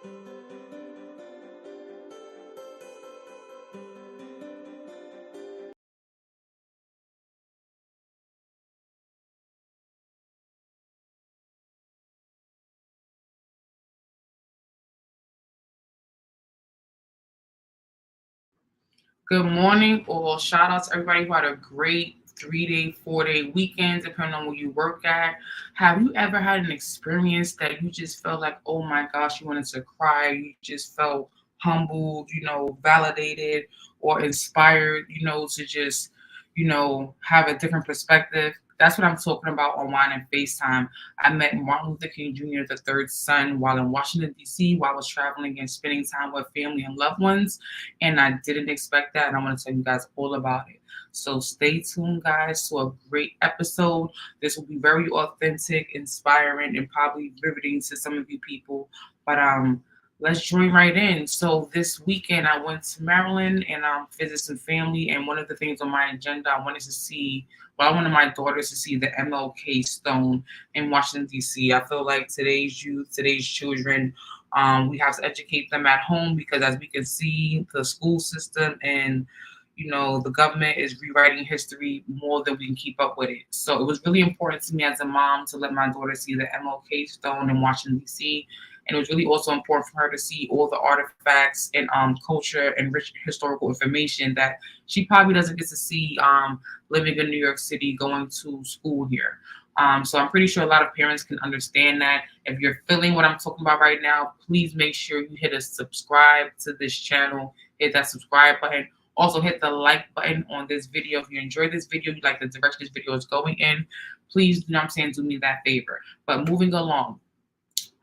Good morning, or shout out to everybody who had a great 3 day, 4 day weekend, depending on where you work at. Have you ever had an experience that you just felt like, oh my gosh, you wanted to cry? You just felt humbled, validated or inspired, to just, have a different perspective? That's what I'm talking about online and FaceTime. I met Martin Luther King Jr., the third son, while in Washington, D.C., while I was traveling and spending time with family and loved ones, and I didn't expect that, and I want to tell you guys all about it. So stay tuned, guys, to a great episode. This will be very authentic, inspiring, and probably riveting to some of you people. But let's join right in. So this weekend, I went to Maryland and visited some family, and one of the things on my agenda, I wanted to see. Well, I wanted my daughters to see the MLK Stone in Washington D.C. I feel like today's youth, today's children, we have to educate them at home because, as we can see, the school system and the government is rewriting history more than we can keep up with it. So it was really important to me as a mom to let my daughter see the MLK Stone in Washington D.C. And it was really also important for her to see all the artifacts and culture and rich historical information that she probably doesn't get to see living in New York City, going to school here. So I'm pretty sure a lot of parents can understand that. If you're feeling what I'm talking about right now, please make sure you hit a subscribe to this channel, hit that subscribe button. Also hit the like button on this video. If you enjoyed this video, you like the direction this video is going in, please, do me that favor. But moving along,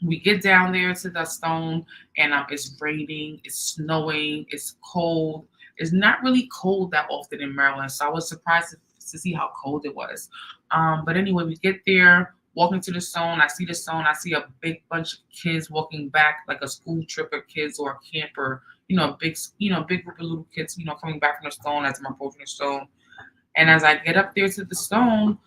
we get down there to the stone, and it's raining, it's snowing, it's cold. It's not really cold that often in Maryland, so I was surprised to see how cold it was. But anyway, we get there, walking to the stone. I see the stone. I see a big bunch of kids walking back, like a school trip of kids or a camper. A big, big group of little kids, coming back from the stone as I'm approaching the stone. And as I get up there to the stone,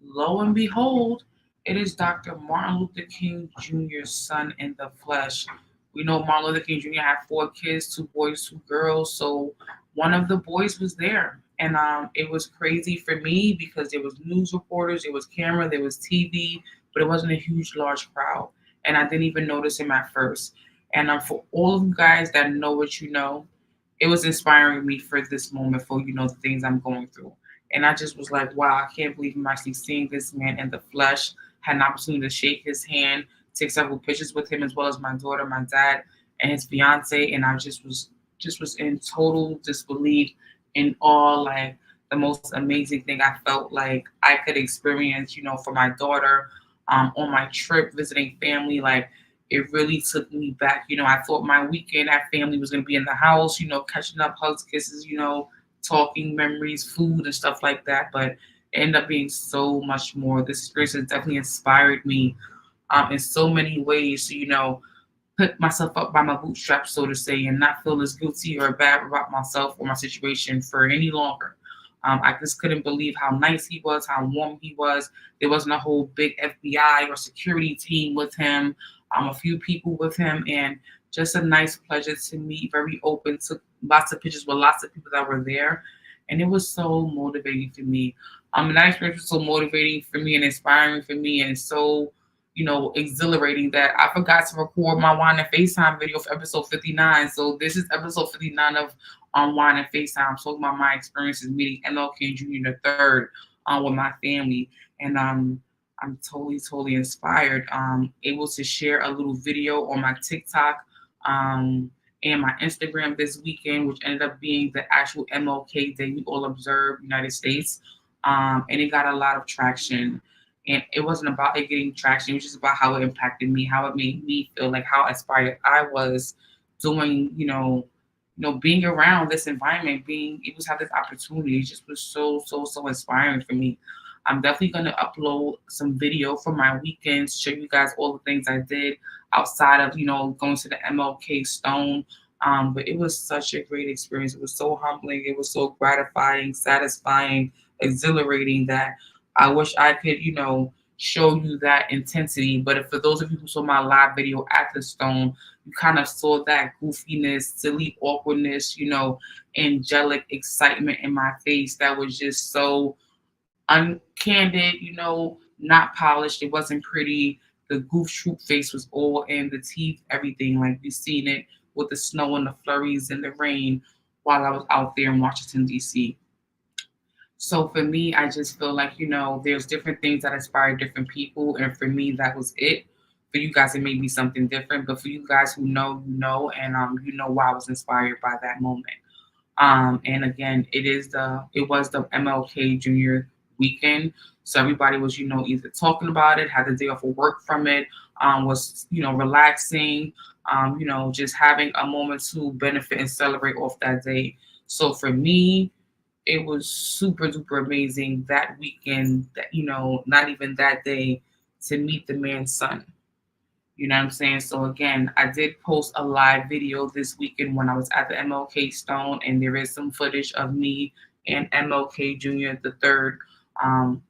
lo and behold, it is Dr. Martin Luther King Jr.'s son in the flesh. We know Martin Luther King Jr. had 4 kids, 2 boys, 2 girls. So one of the boys was there. And it was crazy for me because there was news reporters, there was camera, there was TV, but it wasn't a huge, large crowd. And I didn't even notice him at first. And for all of you guys that know what you know, it was inspiring me for this moment, for the things I'm going through. And I just was like, wow, I can't believe I'm actually seeing this man in the flesh. Had an opportunity to shake his hand, take several pictures with him, as well as my daughter, my dad, and his fiance. And I just was in total disbelief, in awe, like the most amazing thing I felt like I could experience, for my daughter, on my trip visiting family. Like, it really took me back. I thought my weekend at family was gonna be in the house, catching up, hugs, kisses, talking, memories, food, and stuff like that. But it ended up being so much more. This experience has definitely inspired me in so many ways to, put myself up by my bootstraps, so to say, and not feel as guilty or bad about myself or my situation for any longer. I just couldn't believe how nice he was, how warm he was. There wasn't a whole big FBI or security team with him, a few people with him, and just a nice pleasure to meet, very open, took lots of pictures with lots of people that were there. And it was so motivating for me. And that experience was so motivating for me and inspiring for me, and so exhilarating that I forgot to record my Wine and FaceTime video for episode 59. So this is episode 59 of Wine and FaceTime. I'm talking about my experiences meeting MLK Jr. the third with my family. And I'm totally, totally inspired. Able to share a little video on my TikTok and my Instagram this weekend, which ended up being the actual MLK Day we all observe United States. And it got a lot of traction. And it wasn't about it getting traction. It was just about how it impacted me, how it made me feel, like how inspired I was doing, being around this environment, being able to have this opportunity. It just was so, so, so inspiring for me. I'm definitely going to upload some video from my weekends, show you guys all the things I did outside of, going to the MLK Stone. But it was such a great experience. It was so humbling. It was so gratifying, satisfying, exhilarating that I wish I could, show you that intensity. But if, for those of you who saw my live video at the Stone, you kind of saw that goofiness, silly awkwardness, angelic excitement in my face that was just so uncandid, not polished. It wasn't pretty. The goof troop face was all in, the teeth, everything. Like we seen it with the snow and the flurries and the rain while I was out there in Washington, D.C. So for me, I just feel like, there's different things that inspire different people. And for me, that was it. For you guys, it may be something different. But for you guys who know, and you know why I was inspired by that moment. And again, it was the MLK Junior weekend. So everybody was, either talking about it, had the day off of work from it, was, relaxing, just having a moment to benefit and celebrate off that day. So for me, it was super duper amazing that weekend, that, not even that day, to meet the man's son. You know what I'm saying? So again, I did post a live video this weekend when I was at the MLK Stone, and there is some footage of me and MLK Jr. the third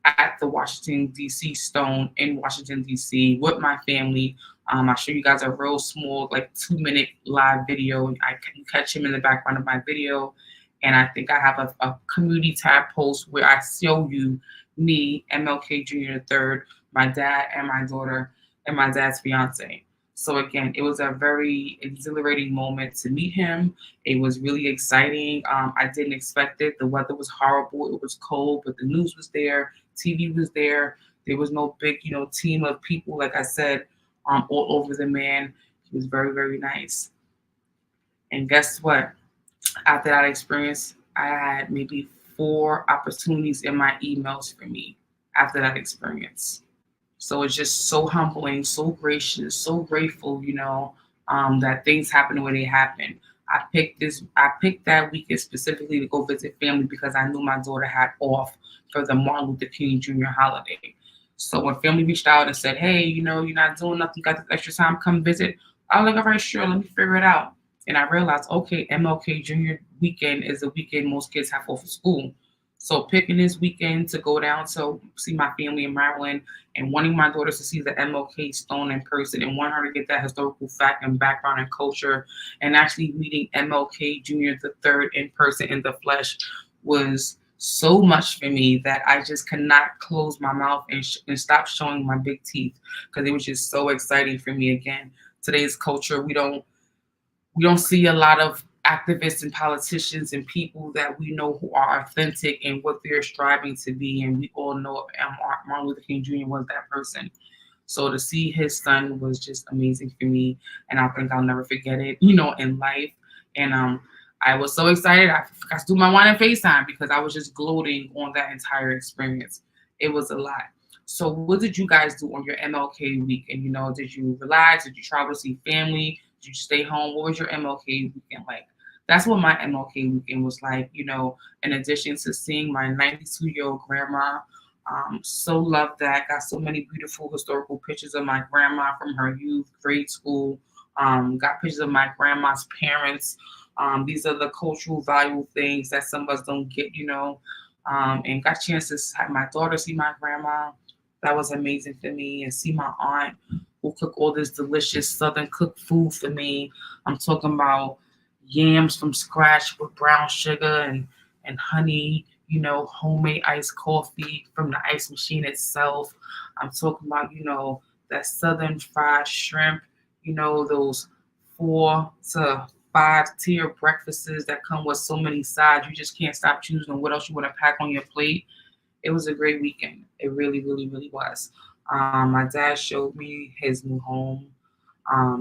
at the Washington D.C. Stone in Washington D.C. with my family. I'll show you guys a real small, like 2-minute live video. I can catch him in the background of my video, and I think I have a community tab post where I show you me, MLK Jr. the third, my dad, and my daughter, and my dad's fiance. So again, it was a very exhilarating moment to meet him. It was really exciting. I didn't expect it. The weather was horrible. It was cold, but the news was there. TV was there. There was no big, team of people, like I said, all over the man. He was very, very nice. And guess what? After that experience, I had maybe 4 opportunities in my emails for me after that experience. So it's just so humbling, so gracious, so grateful, that things happen the way they happen. I picked that weekend specifically to go visit family because I knew my daughter had off for the Martin Luther King Jr. holiday. So when family reached out and said, hey, you're not doing nothing, got this extra time, come visit. I was like, all right, sure, let me figure it out. And I realized, okay, MLK Jr. weekend is the weekend most kids have off of school. So picking this weekend to go down to see my family in Maryland, and wanting my daughters to see the MLK Stone in person, and want her to get that historical fact and background and culture, and actually meeting MLK Jr. the third in person in the flesh was so much for me that I just could not close my mouth and stop showing my big teeth, because it was just so exciting for me. Again, today's culture, we don't see a lot of activists and politicians and people that we know who are authentic in what they're striving to be. And we all know Martin Luther King Jr. was that person. So to see his son was just amazing for me. And I think I'll never forget it, in life. And I was so excited. I forgot to do my wine and FaceTime because I was just gloating on that entire experience. It was a lot. So what did you guys do on your MLK week? And, did you relax? Did you travel to see family? Did you stay home? What was your MLK weekend like? That's what my MLK weekend was like, in addition to seeing my 92-year-old grandma. So loved that. Got so many beautiful historical pictures of my grandma from her youth, grade school. Got pictures of my grandma's parents. These are the cultural value things that some of us don't get, and got a chance to have my daughter see my grandma. That was amazing for me. And see my aunt who cook all this delicious Southern cooked food for me. I'm talking about yams from scratch with brown sugar and honey, homemade iced coffee from the ice machine itself. I'm talking about, that Southern fried shrimp, those 4 to 5 tier breakfasts that come with so many sides. You just can't stop choosing what else you want to pack on your plate. It was a great weekend. It really, really, really was. My dad showed me his new home.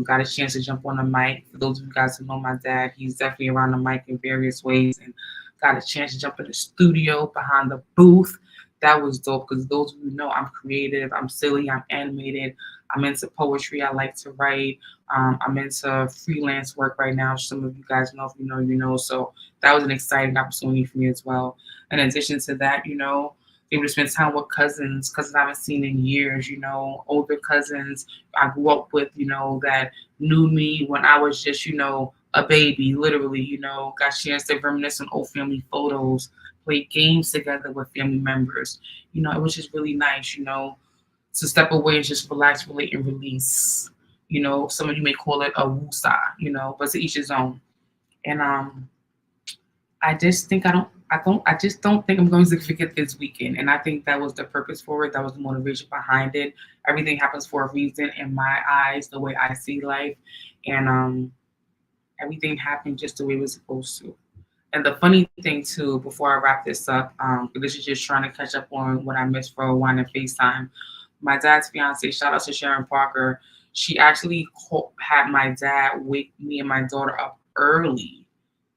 Got a chance to jump on the mic. For those of you guys who know my dad, he's definitely around the mic in various ways, and got a chance to jump in the studio behind the booth. That was dope because those of you know I'm creative, I'm silly, I'm animated, I'm into poetry, I like to write. I'm into freelance work right now. Some of you guys know, if you know, you know. So that was an exciting opportunity for me as well. In addition to that, able to spend time with cousins I haven't seen in years, older cousins I grew up with, that knew me when I was just, a baby, literally, got a chance to reminisce on old family photos, play games together with family members. It was just really nice, to step away and just relax, relate, and release. Some of you may call it a woosah, but to each his own. And I just think I just don't think I'm going to forget this weekend. And I think that was the purpose for it. That was the motivation behind it. Everything happens for a reason in my eyes, the way I see life. And everything happened just the way it was supposed to. And the funny thing too, before I wrap this up, this is just trying to catch up on what I missed for a wine and FaceTime. My dad's fiance, shout out to Sharon Parker. She actually had my dad wake me and my daughter up early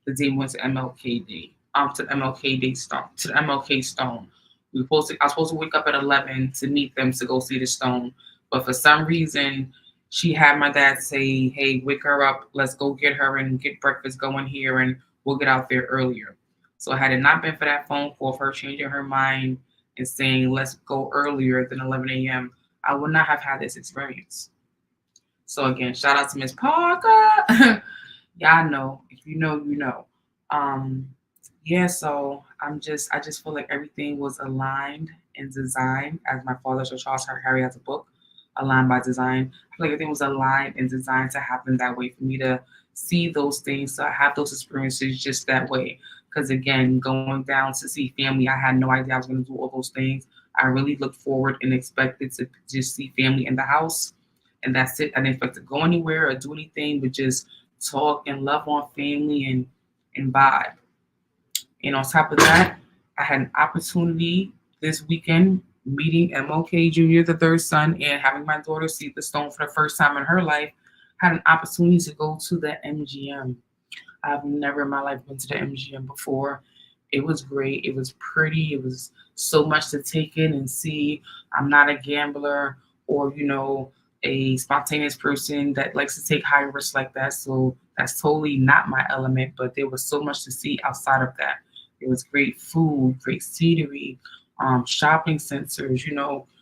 the day we went to MLK Day, to the MLK Day Stone, to the MLK Stone. I was supposed to wake up at 11 to meet them to go see the stone, but for some reason, she had my dad say, "Hey, wake her up. Let's go get her and get breakfast going here, and we'll get out there earlier." So had it not been for that phone call of her changing her mind and saying, "Let's go earlier than 11 a.m.," I would not have had this experience. So again, shout out to Miss Parker. Y'all know. If you know, you know. Um, yeah, so I just feel like everything was aligned and designed, as my father, Sir Charles Harry, has a book, Aligned by Design. I feel like everything was aligned and designed to happen that way for me to see those things, to have those experiences just that way. Because again, going down to see family, I had no idea I was going to do all those things. I really looked forward and expected to just see family in the house, and that's it. I didn't expect to go anywhere or do anything, but just talk and love on family and vibe. And on top of that, I had an opportunity this weekend meeting MLK Jr., the third son, and having my daughter see the stone for the first time in her life. Had an opportunity to go to the MGM. I've never in my life been to the MGM before. It was great. It was pretty. It was so much to take in and see. I'm not a gambler or, a spontaneous person that likes to take high risks like that. So that's totally not my element, but there was so much to see outside of that. It was great food, great scenery, shopping centers,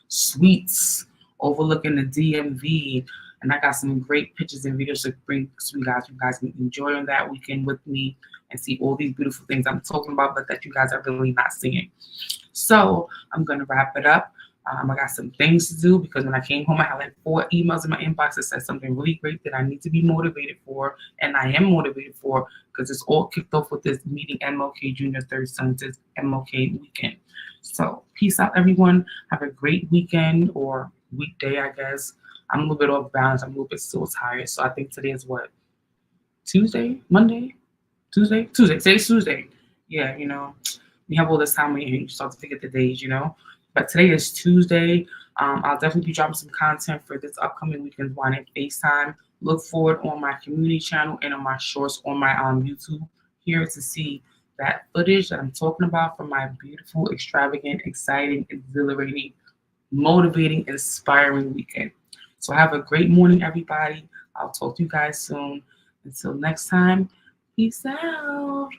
suites overlooking the DMV. And I got some great pictures and videos to bring to you guys. You guys can enjoy on that weekend with me and see all these beautiful things I'm talking about, but that you guys are really not seeing. So I'm going to wrap it up. I got some things to do because when I came home, I had like 4 emails in my inbox that said something really great that I need to be motivated for. And I am motivated for because it's all kicked off with this meeting MLK Jr. third son, this MLK weekend. So peace out, everyone. Have a great weekend or weekday, I guess. I'm a little bit off balance. I'm a little bit still tired. So I think today is what? Tuesday? Monday? Tuesday? Tuesday. Today's Tuesday. Yeah, we have all this time when you start to forget the days, But today is Tuesday. I'll definitely be dropping some content for this upcoming weekend's wine and FaceTime. Look forward on my community channel and on my shorts on my YouTube here to see that footage that I'm talking about from my beautiful, extravagant, exciting, exhilarating, motivating, inspiring weekend. So have a great morning, everybody. I'll talk to you guys soon. Until next time, peace out.